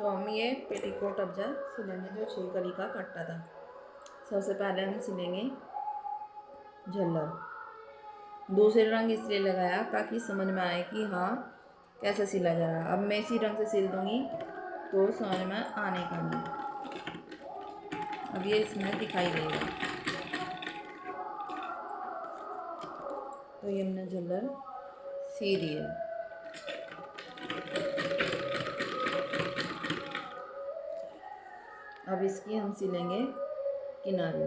तो हम ये पेटीकोट अब जा सिलेंगे जो 6 कली का कट्टा था। सबसे पहले हम सिलेंगे झल्लर। दूसरे रंग इसलिए लगाया ताकि समझ में आए कि हाँ कैसे सिला जा रहा है। अब मैं इसी रंग से सिल दूँगी तो समझ में आने का नहीं। अब ये इसमें दिखाई देगा। तो ये हमने झल्लर सी दी है। अब इसकी हम सिलेंगे किनारी।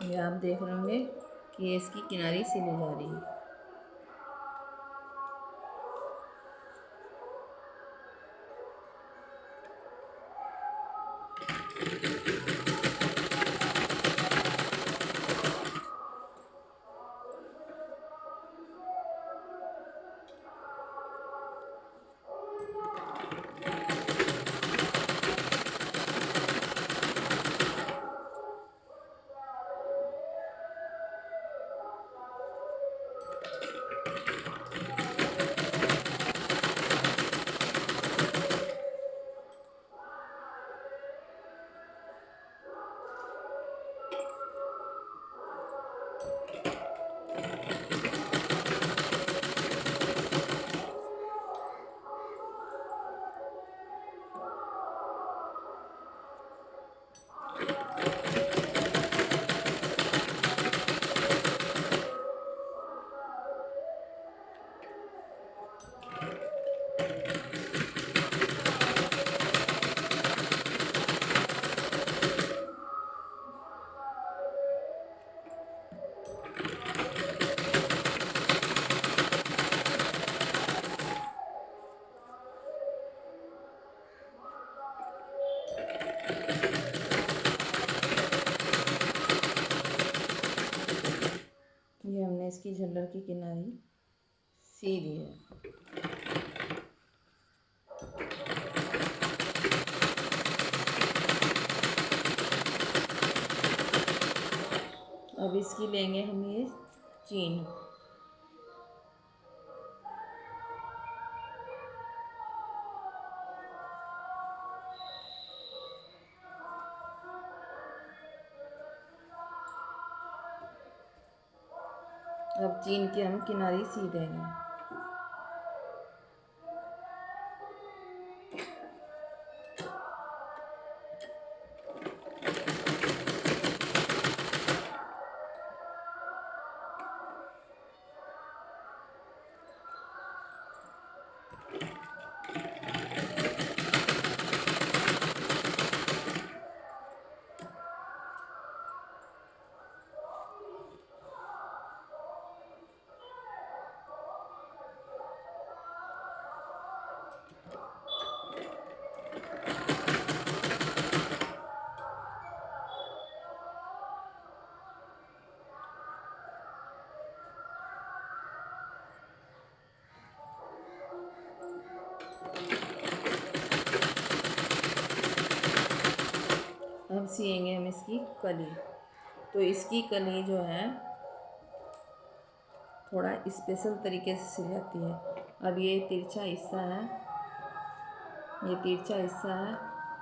ये आप देख रहे होंगे कि ये इसकी किनारी सिली जा रही है। ये हमने इसकी झल्लर की किनारी सी दी है। अब इसकी लेंगे हम ये चीन। अब चीन की हम किनारी सी देंगे। अब सिएंगे हम इसकी कली। तो इसकी कली जो है थोड़ा स्पेशल तरीके से सिल जाती है। अब ये तिरछा हिस्सा है, ये तिरछा हिस्सा है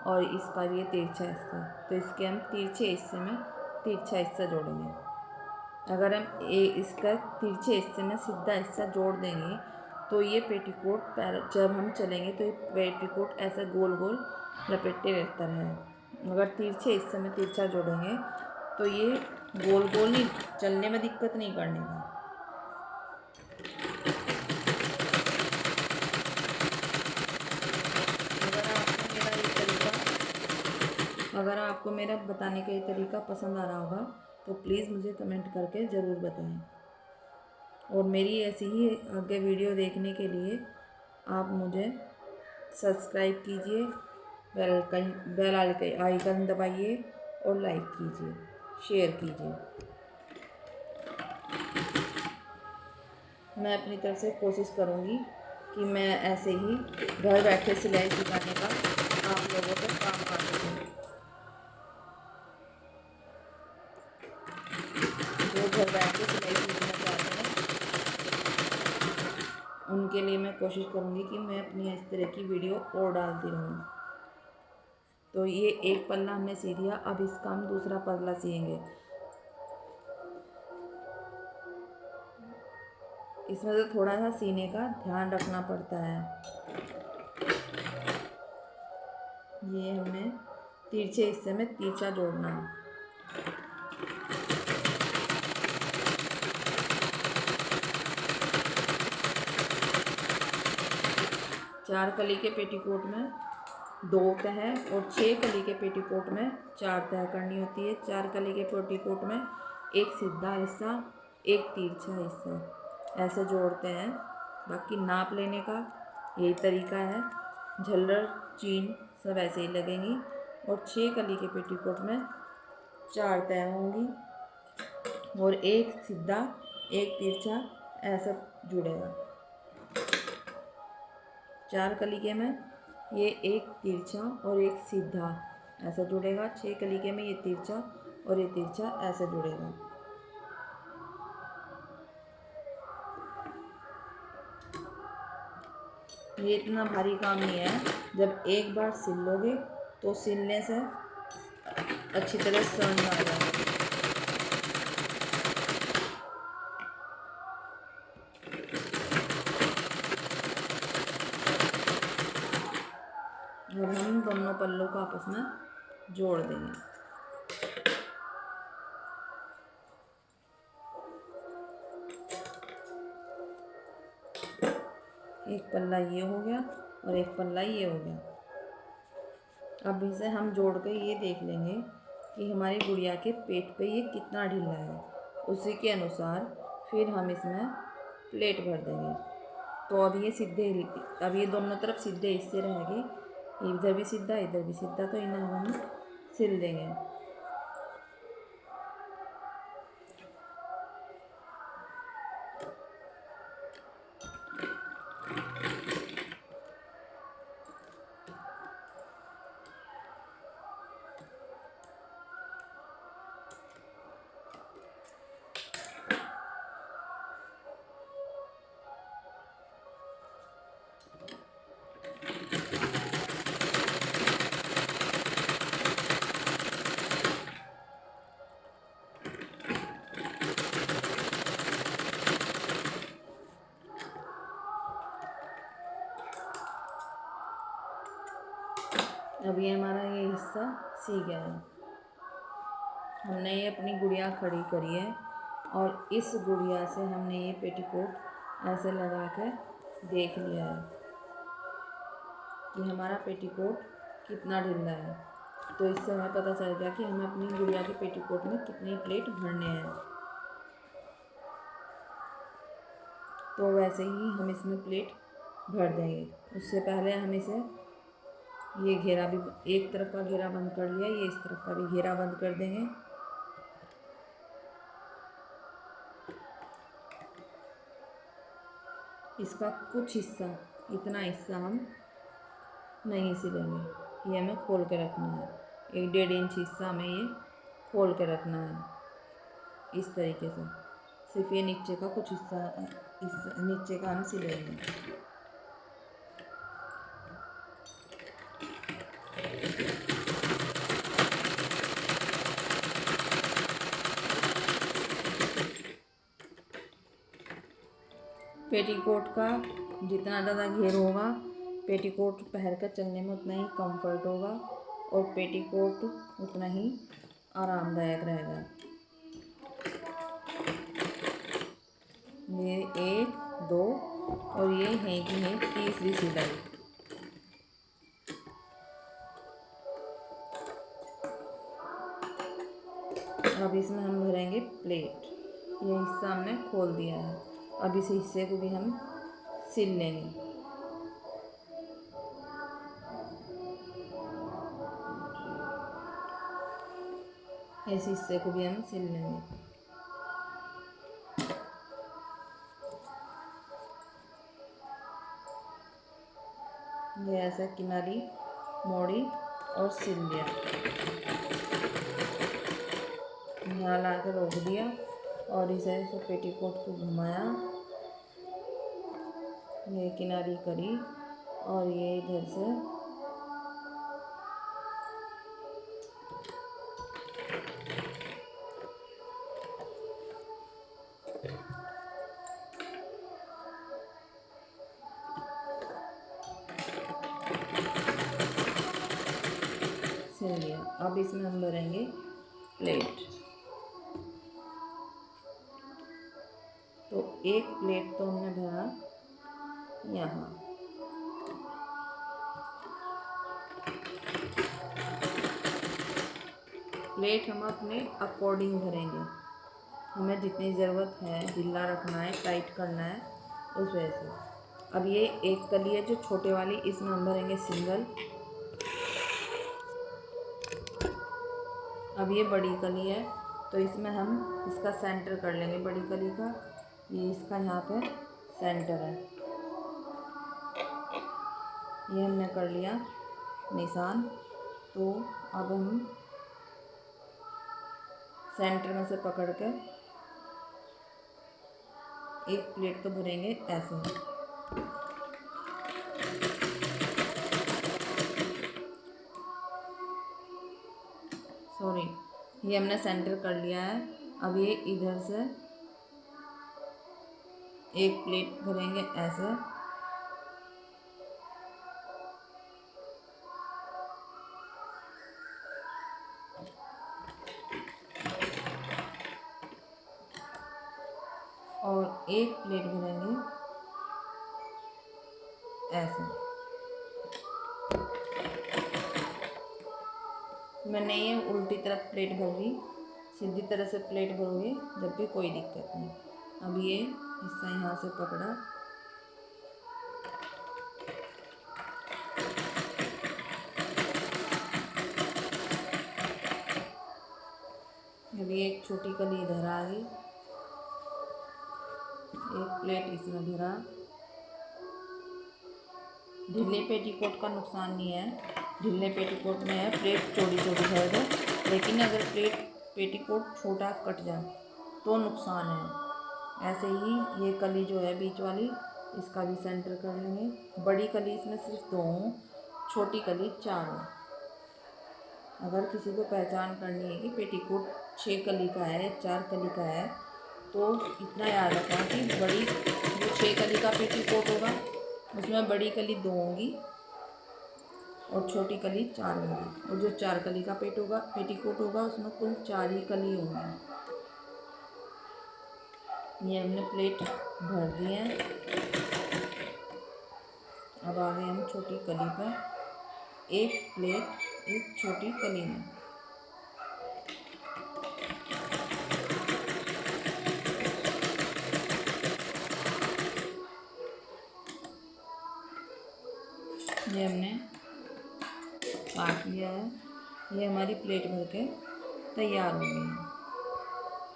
और इस पर ये तिरछा हिस्सा है। तो इसके हम तिरछे हिस्से में तिरछा हिस्सा जोड़ेंगे। अगर हम इसका तिरछे हिस्से में सीधा हिस्सा जोड़ देंगे तो ये पेटीकोट जब हम चलेंगे तो ये पेटीकोट ऐसा गोल गोल लपेटे रहता है। अगर तिरछे हिस्से में तिरछा जोड़ेंगे तो ये गोल गोल नहीं, चलने में दिक्कत नहीं करने का। अगर आपको मेरा बताने का ये तरीका पसंद आ रहा होगा तो प्लीज़ मुझे कमेंट करके ज़रूर बताएं। और मेरी ऐसी ही आगे वीडियो देखने के लिए आप मुझे सब्सक्राइब कीजिए, बेल आइकन दबाइए और लाइक कीजिए, शेयर कीजिए। मैं अपनी तरफ से कोशिश करूँगी कि मैं ऐसे ही घर बैठे सिलाई सिखाने का आप लोगों को काम आ सकूँ। जो घर बैठ के सिलाई सीखना चाहते हैं उनके लिए मैं कोशिश करूँगी कि मैं अपनी इस तरह की वीडियो और डालती रहूँ। तो ये एक पल्ला हमने सी दिया, अब इसका हम दूसरा पल्ला सिएंगे। इसमें तो थोड़ा सा सीने का ध्यान रखना पड़ता है। ये हमें तिरछे हिस्से में तिरछा जोड़ना है। चार कली के पेटीकोट में 2 तह और 6 कली के पेटीकोट में 4 तह करनी होती है। 4 कली के पेटीकोट में एक सीधा हिस्सा, एक तिरछा हिस्सा ऐसे जोड़ते हैं। बाकी नाप लेने का यही तरीका है। झल्लर चीन सब ऐसे ही लगेंगी और 6 कली के पेटीकोट में 4 तह होंगी और एक सीधा एक तिरछा ऐसा जुड़ेगा। 4 कलीके में ये एक तिरछा और एक सीधा ऐसा जुड़ेगा। 6 कलीके में ये तिरछा और ये तिरछा ऐसा जुड़ेगा। ये इतना भारी काम नहीं है। जब एक बार सिल लोगे तो सिलने से अच्छी तरह समझ में आ जाएगा। अब हम दोनों पल्लों को आपस में जोड़ देंगे। एक पल्ला ये हो गया और एक पल्ला ये हो गया। अब इसे हम जोड़ कर ये देख लेंगे कि हमारी गुड़िया के पेट पे ये कितना ढीला है। उसी के अनुसार फिर हम इसमें प्लेट भर देंगे। तो अब ये दोनों तरफ सीधे हिस्से रहेंगे। इधर भी सीधा इधर भी सीधा, तो इन्हें हम सिल देंगे। अब ये हमारा ये हिस्सा सी गया है। हमने ये अपनी गुड़िया खड़ी करी है और इस गुड़िया से हमने ये पेटीकोट ऐसे लगा कर देख लिया है कि हमारा पेटीकोट कितना ढीला है। तो इससे हमें पता चल गया कि हमें अपनी गुड़िया के पेटीकोट में कितनी प्लेट भरने हैं। तो वैसे ही हम इसमें प्लेट भर देंगे। उससे पहले हम इसे ये घेरा भी, एक तरफ का घेरा बंद कर लिया, ये इस तरफ का भी घेरा बंद कर देंगे। इसका कुछ हिस्सा, इतना हिस्सा हम नहीं सिलेंगे, ये हमें खोल के रखना है। 1-1.5 इंच हिस्सा हमें ये खोल के रखना है इस तरीके से। सिर्फ ये नीचे का कुछ हिस्सा, इस नीचे का हम सिलेंगे। पेटीकोट का जितना ज़्यादा घेर होगा, पेटीकोट पहन कर चलने में उतना ही कंफर्ट होगा और पेटीकोट उतना ही आरामदायक रहेगा। ये 1, 2 और ये है कि है तीसरी सिलाई। अब इसमें हम भरेंगे प्लेट। ये हिस्सा हमने खोल दिया है। अब इस हिस्से को भी हम सिल लेंगे। इस हिस्से को भी हम सिल लेंगे। ये ऐसा किनारी मोड़ी और सिल लिया। यहाँ ला कर रोक दिया और इसे ऐसे पेटीकोट को घुमाया, ये किनारी करी और ये इधर से सिल लिया। अब इसमें हम भरेंगे प्लेट। तो एक प्लेट तो हमने भरा यहाँ। प्लेट हम अपने अकॉर्डिंग भरेंगे, हमें जितनी ज़रूरत है, ढीला रखना है, टाइट करना है, उस वजह से। अब ये एक कली है जो छोटे वाली, इसमें हम भरेंगे सिंगल। अब ये बड़ी कली है तो इसमें हम इसका सेंटर कर लेंगे बड़ी कली का। ये इसका यहाँ पे सेंटर है, ये हमने कर लिया निशान। तो अब हम सेंटर में से पकड़ कर एक प्लेट तो भरेंगे ऐसे। सॉरी, ये हमने सेंटर कर लिया है। अब ये इधर से एक प्लेट भरेंगे ऐसे। और एक प्लेट भरेंगे ऐसे। मैंने ये उल्टी तरफ प्लेट भर ली, सीधी तरह से प्लेट भरोगे जब भी कोई दिक्कत नहीं। अब ये हिस्सा यहाँ से पकड़ा, अभी एक छोटी कली इधर आ गई, एक प्लेट इसमें भरा। ढीले पेटीकोट का नुकसान नहीं है, ढीले पेटीकोट में है प्लेट चौड़ी चौड़ी भर दो, लेकिन अगर प्लेट पेटीकोट छोटा कट जाए तो नुकसान है। ऐसे ही ये कली जो है बीच वाली, इसका भी सेंटर कर लेंगे। बड़ी कली इसमें सिर्फ 2 हों, छोटी कली 4 हो। अगर किसी को पहचान करनी है कि पेटीकोट 6 कली का है, 4 कली का है, तो इतना याद रखना कि बड़ी जो 6 कली का पेटीकोट होगा उसमें बड़ी कली 2 होंगी और छोटी कली 4 होंगी, और जो 4 कली का पेटीकोट होगा उसमें कुल 4 ही कली होंगी। ये हमने प्लेट भर दी है। अब आ गए हम छोटी कली पर। एक प्लेट एक छोटी कली में। ये हमने काट लिया है, ये हमारी प्लेट भर के तैयार हो गई है।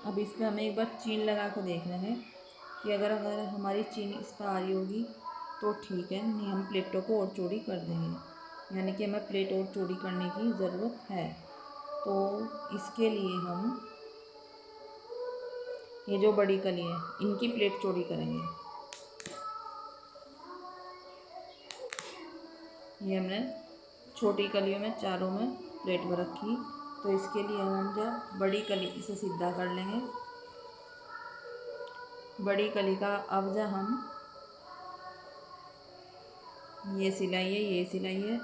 अब इस पर हमें एक बार चीन लगा कर देखना है कि अगर हमारी चीन इस पर आ रही होगी तो ठीक है, नहीं हम प्लेटों को और चौड़ी कर देंगे, यानी कि हमें प्लेट और चौड़ी करने की ज़रूरत है। तो इसके लिए हम ये जो बड़ी कली है इनकी प्लेट चौड़ी करेंगे। ये हमने छोटी कलियों में चारों में प्लेट भर रखी, तो इसके लिए हम जब बड़ी कली इसे सीधा कर लेंगे। बड़ी कली का अब जब हम ये सिलाई है, ये सिलाई है,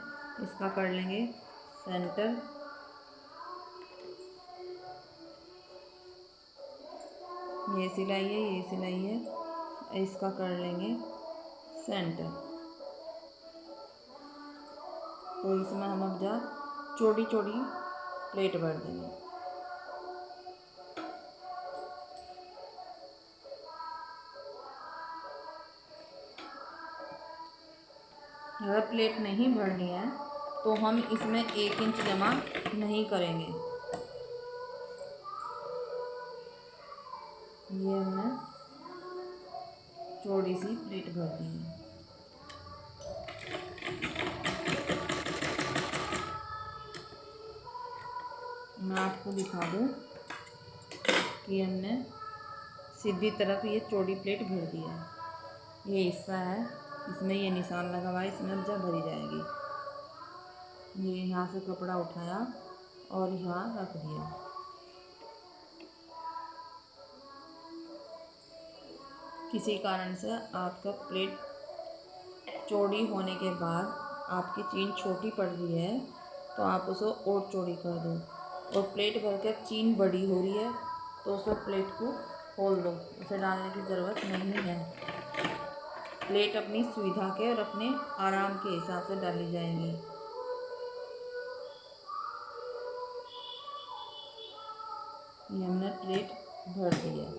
इसका कर लेंगे सेंटर। ये सिलाई है, ये सिलाई है, इसका कर लेंगे सेंटर। तो इसमें हम अब जा चौड़ी चौड़ी प्लेट भर देंगे। अगर प्लेट नहीं भरनी है तो हम इसमें 1 इंच जमा नहीं करेंगे। ये हमने चौड़ी सी प्लेट भर दी है। मैं आपको दिखा दूँ कि हमने सीधी तरफ ये चौड़ी प्लेट भर दी है। ये हिस्सा है, इसमें ये निशान लगा हुआ है, इसमें अब जब भरी जाएगी। ये यहाँ से कपड़ा उठाया और यहाँ रख दिया। किसी कारण से आपका प्लेट चौड़ी होने के बाद आपकी चीन छोटी पड़ रही है तो आप उसे और चौड़ी कर दो, और प्लेट भर के चीन बड़ी हो रही है तो उस प्लेट को खोल दो, उसे डालने की ज़रूरत नहीं है। प्लेट अपनी सुविधा के और अपने आराम के हिसाब से डाली जाएगी। ये हमने प्लेट भर दी है।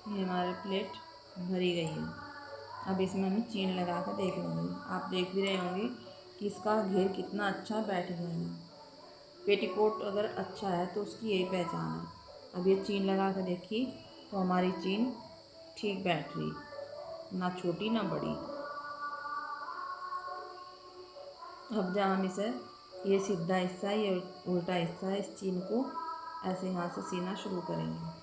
ये हमारी प्लेट भरी गई है। अब इसमें हम चीन लगा कर देख लेंगे। आप देख भी रहे होंगे कि इसका घेर कितना अच्छा बैठ गया है। पेटीकोट अगर अच्छा है तो उसकी यही पहचान है। अब ये चीन लगा कर देखिए तो हमारी चीन ठीक बैठ रही, ना छोटी ना बड़ी। अब जब हम इसे, ये सीधा हिस्सा है, ये उल्टा हिस्सा है, इस चीन को ऐसे यहाँ से सीना शुरू करेंगे।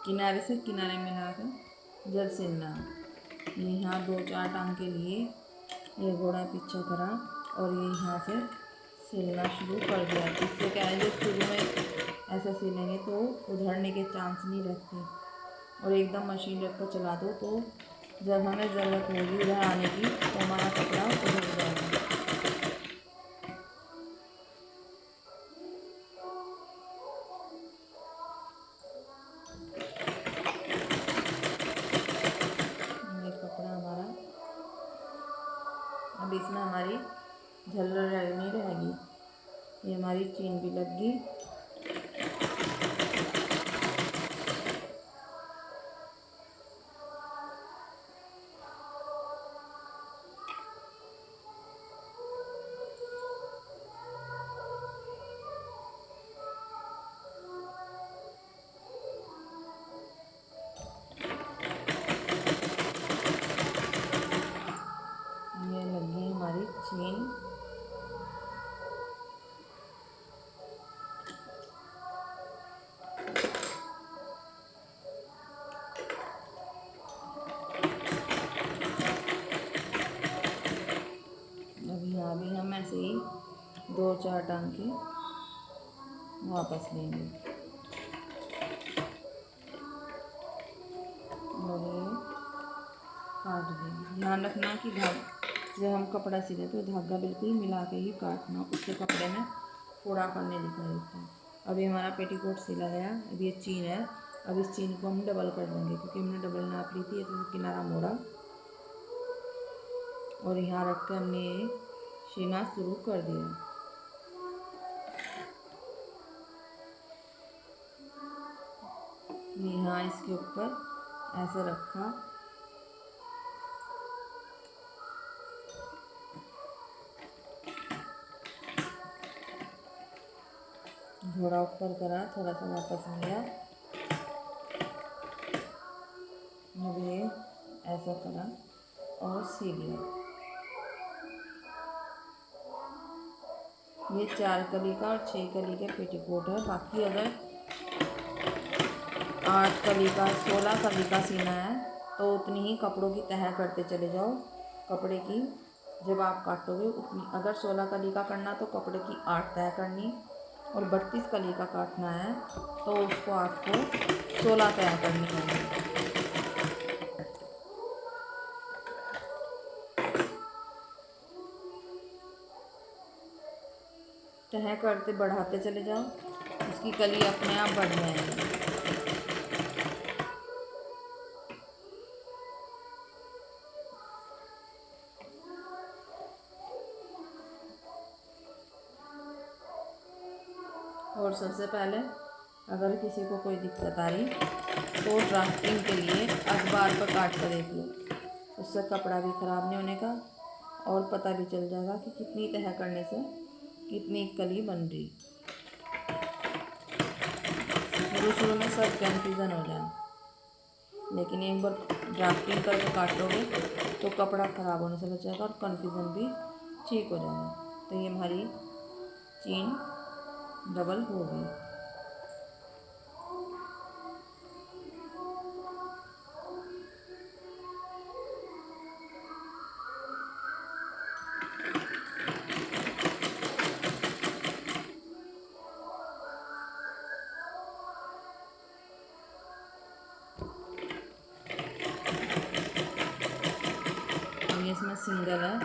किनारे से किनारे मिलाकर जब सिलना। यहाँ 2-4 टांग के लिए ये घोड़ा पीछे करा और ये यहाँ से सिलना शुरू कर दिया। इससे क्या है, जब शुरू में ऐसा सिलेंगे तो उधड़ने के चांस नहीं रहते, और एकदम मशीन रख कर चला दो तो जब हमें ज़रूरत होगी उधर आने की तो हमारा कपड़ा उधड़ जाएगा। अब इसमें हमारी झल्लर नहीं रहेगी। ये हमारी चीन भी लग गई। ये लग गई हमारी चीन। यहाँ भी हम ऐसे ही 2-4 टांग के वापस लेंगे और ये काट देंगे। ध्यान रखना कि जब हम कपड़ा सिले तो धागा बिल्कुल मिला के ही काटना, उससे कपड़े में फोड़ा करने दिखाई देता है। अभी हमारा पेटीकोट सिला गया। अब ये चीन है, अब इस चीन को हम डबल कर देंगे क्योंकि हमने डबल नाप ली थी। तो किनारा मोड़ा और यहाँ रख कर हमने ये सीना शुरू कर दिया। यहाँ इसके ऊपर ऐसे रखा, घोड़ा ऊपर करा, थोड़ा सा वापस लिया, अब ये ऐसा करा और सी लिया। ये 4 कली का और 6 कली के पेटीकोट है। बाकी अगर 8 कली का 16 कली का सीना है तो उतनी ही कपड़ों की तह करते चले जाओ। कपड़े की जब आप काटोगे उतनी, अगर 16 कली का करना तो कपड़े की 8 तह करनी, और 32 कली का काटना है तो उसको आपको 16 तह करनी है। तह करते बढ़ाते चले जाओ। इसकी कली अपने आप बढ़ जाएंगी। और सबसे पहले अगर किसी को कोई दिक्कत आ रही तो ड्राफ्टिंग के लिए अखबार पर काट कर देख लो, उससे कपड़ा भी ख़राब नहीं होने का और पता भी चल जाएगा कि कितनी तह करने से कितनी कली बन रही। शुरू में सब कन्फ्यूज़न हो जाए, लेकिन एक बार ड्राफ्टिंग करके काट लोगे तो कपड़ा ख़राब होने से बचेगा और कन्फ्यूज़न भी ठीक हो जाएगा। तो ये हमारी चेन डबल हो गई। इसमें सिंगल है।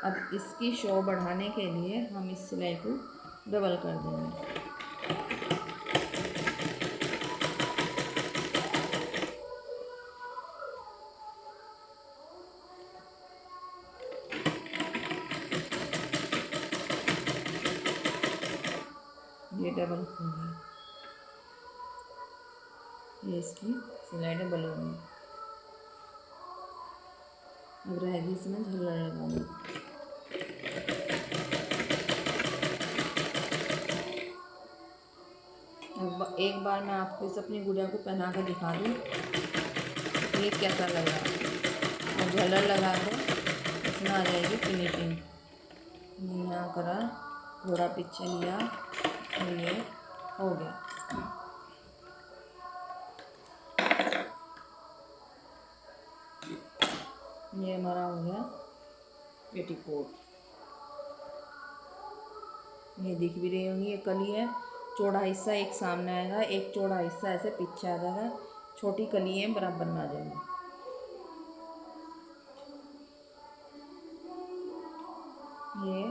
अब इसकी शो बढ़ाने के लिए हम इस सिलाई को डबल कर देंगे। ये डबल होगी, ये इसकी सिलाई डबल होगी। अब रहेगी इसमें झल्लर लगानी। अब एक बार मैं आपको इस अपनी गुड़िया को पहना कर दिखा दूँ ये कैसा लग रहा है। और झल्लर लगा कर इसमें आ जाएगी फिनिशिंग। यहाँ करा, थोड़ा पीछे लिया और ये हो गया। ये हमारा हो गया पेटीकोट। ये दिख भी रही होंगी, ये कली है। चौड़ा हिस्सा एक सामने आएगा, एक चौड़ा हिस्सा ऐसे पीछे आ जाएगा, छोटी कली है बराबर में आ जाएगी। ये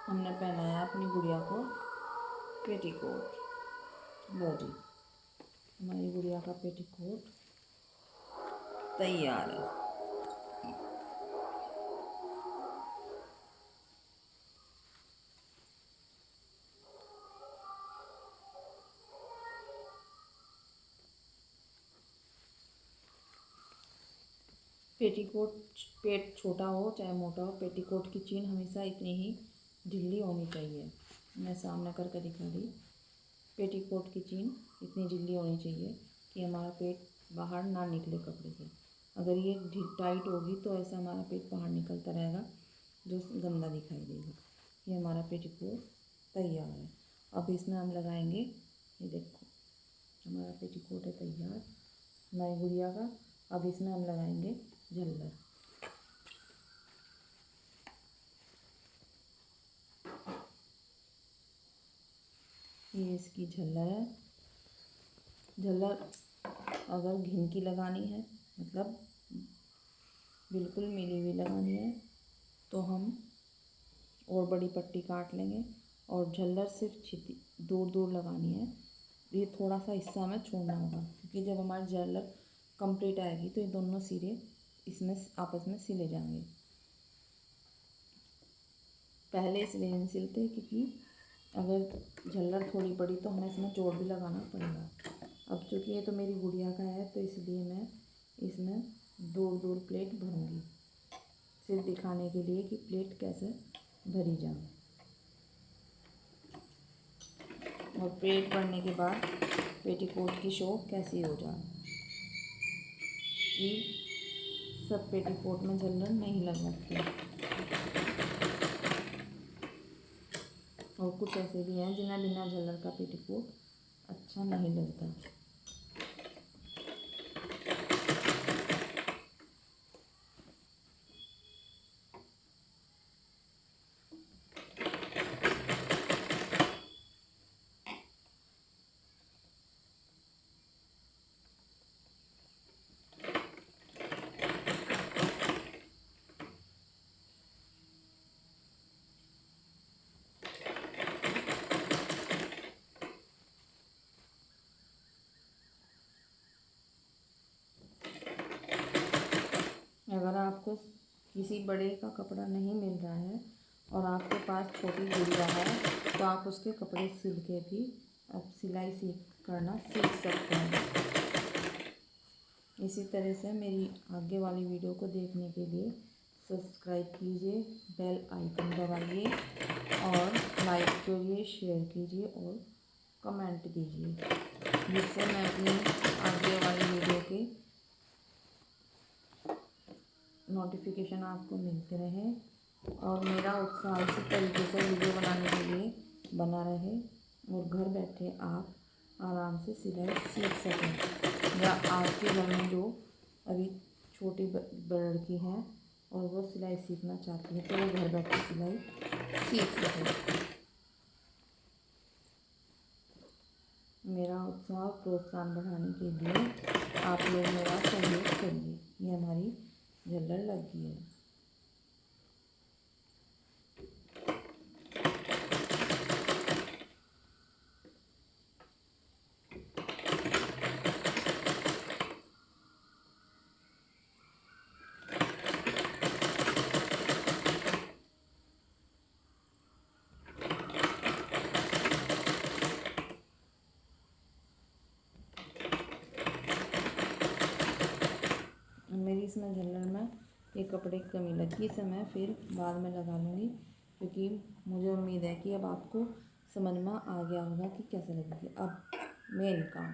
हमने पहनाया अपनी गुड़िया को पेटीकोट। लो जी, हमारी गुड़िया का पेटीकोट तैयार है। पेटीकोट, पेट छोटा हो चाहे मोटा हो, पेटीकोट की चीन हमेशा इतनी ही ढीली होनी चाहिए। मैं सामने करके दिखा दी। पेटीकोट की चीन इतनी ढीली होनी चाहिए कि हमारा पेट बाहर ना निकले कपड़े से। अगर ये टाइट होगी तो ऐसा हमारा पेट बाहर निकलता रहेगा जो गंदा दिखाई देगा। ये हमारा पेटीकोट तैयार है। अब इसमें हम लगाएंगे, ये देखो हमारा पेटीकोट है तैयार हमारी गुड़िया का। अब इसमें हम लगाएंगे झल्लर। ये इसकी झल्लर है। झल्लर अगर घिन की लगानी है, मतलब बिल्कुल मिली हुई लगानी है, तो हम और बड़ी पट्टी काट लेंगे और झल्लर सिर्फ दूर दूर लगानी है। ये थोड़ा सा हिस्सा हमें छोड़ना होगा, क्योंकि जब हमारी झल्लर कंप्लीट आएगी तो ये दोनों सिरे इसमें आपस में सिले जाएंगे। पहले इसलिए नहीं सिलते क्योंकि अगर झल्लर थोड़ी बड़ी तो हमें इसमें जोड़ भी लगाना पड़ेगा। अब चूँकि ये तो मेरी गुड़िया का है तो इसलिए मैं इसमें दूर दूर प्लेट भरूँगी, सिर्फ दिखाने के लिए कि प्लेट कैसे भरी जाए। और प्लेट भरने के बाद पेटीकोट की शो कैसी हो जाए कि सब पेटीकोट में झल्लर नहीं लगते। और कुछ ऐसे भी हैं जिन्हें बिना झल्लर का पेटीकोट अच्छा नहीं लगता। किसी बड़े का कपड़ा नहीं मिल रहा है और आपके पास छोटी गुड़िया है तो आप उसके कपड़े सिल के भी अब सिलाई करना सीख सकते हैं। इसी तरह से मेरी आगे वाली वीडियो को देखने के लिए सब्सक्राइब कीजिए, बेल आइकन दबाइए और लाइक करिए, शेयर कीजिए और कमेंट दीजिए, जिससे मैं अपनी आगे वाली वीडियो के नोटिफिकेशन आपको मिलते रहे और मेरा उत्साह इसी तरीके से वीडियो बनाने के लिए बना रहे और घर बैठे आप आराम से सिलाई सीख सकें। या आपके घर में जो अभी छोटी लड़की हैं और वो सिलाई सीखना चाहती है तो वो घर बैठे सिलाई सीख सकें। मेरा उत्साह प्रोत्साहन बढ़ाने के लिए आप लोग मेरा सहयोग करिए। ये हमारी झल्लर लग गई है। मेरी इसमें झल्लर में ये कपड़े की कमी लगी, इसे मैं फिर बाद में लगा लूँगी, क्योंकि मुझे उम्मीद है कि अब आपको समझ में आ गया होगा कि कैसे लगेगी। अब मेन काम,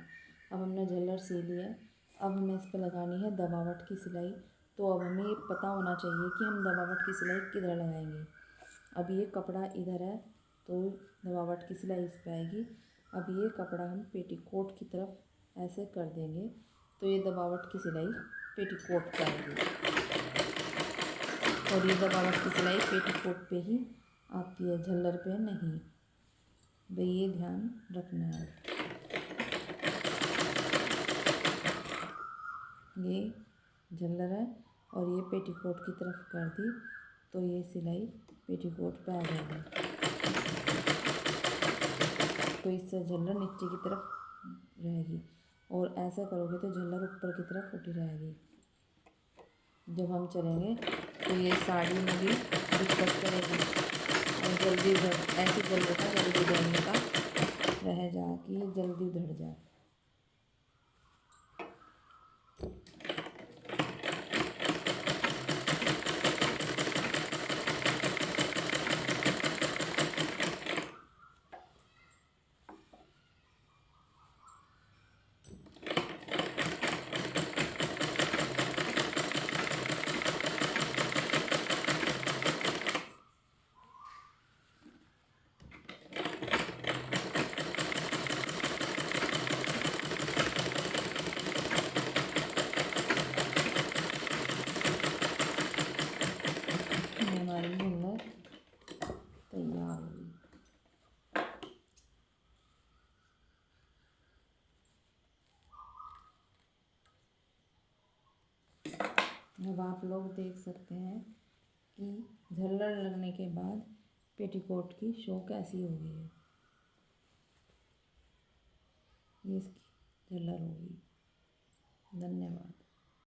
अब हमने झल्लर सी ली है, अब हमें इस पर लगानी है दबावट की सिलाई। तो अब हमें ये पता होना चाहिए कि हम दबावट की सिलाई किधर लगाएंगे। अब ये कपड़ा इधर है तो दबावट की सिलाई इस पर आएगी। अब ये कपड़ा हम पेटीकोट की तरफ ऐसे कर देंगे तो ये दबावट की सिलाई पेटीकोट पर आएगी और ये दबावट की सिलाई पेटीकोट पे ही आती है, झल्लर पे नहीं। भाई ये ध्यान रखना है। ये झल्लर है और ये पेटीकोट की तरफ कर दी तो ये सिलाई पेटीकोट पे आ जाएगी। तो इससे झल्लर नीचे की तरफ रहेगी और ऐसा करोगे तो झल्लर ऊपर की तरफ उठी रहेगी। जब हम चलेंगे तो ये साड़ी में भी दिक्कत करेगी और जल्दी उधर ऐसी झल्लर का जल्दी उधरने का रह जा कि ये जल्दी उधर जाए। हमारी झल्लर तैयार होगी। अब आप लोग देख सकते हैं कि झल्लर लगने के बाद पेटीकोट की शो कैसी हो गई है। ये इसकी झल्लर होगी। धन्यवाद।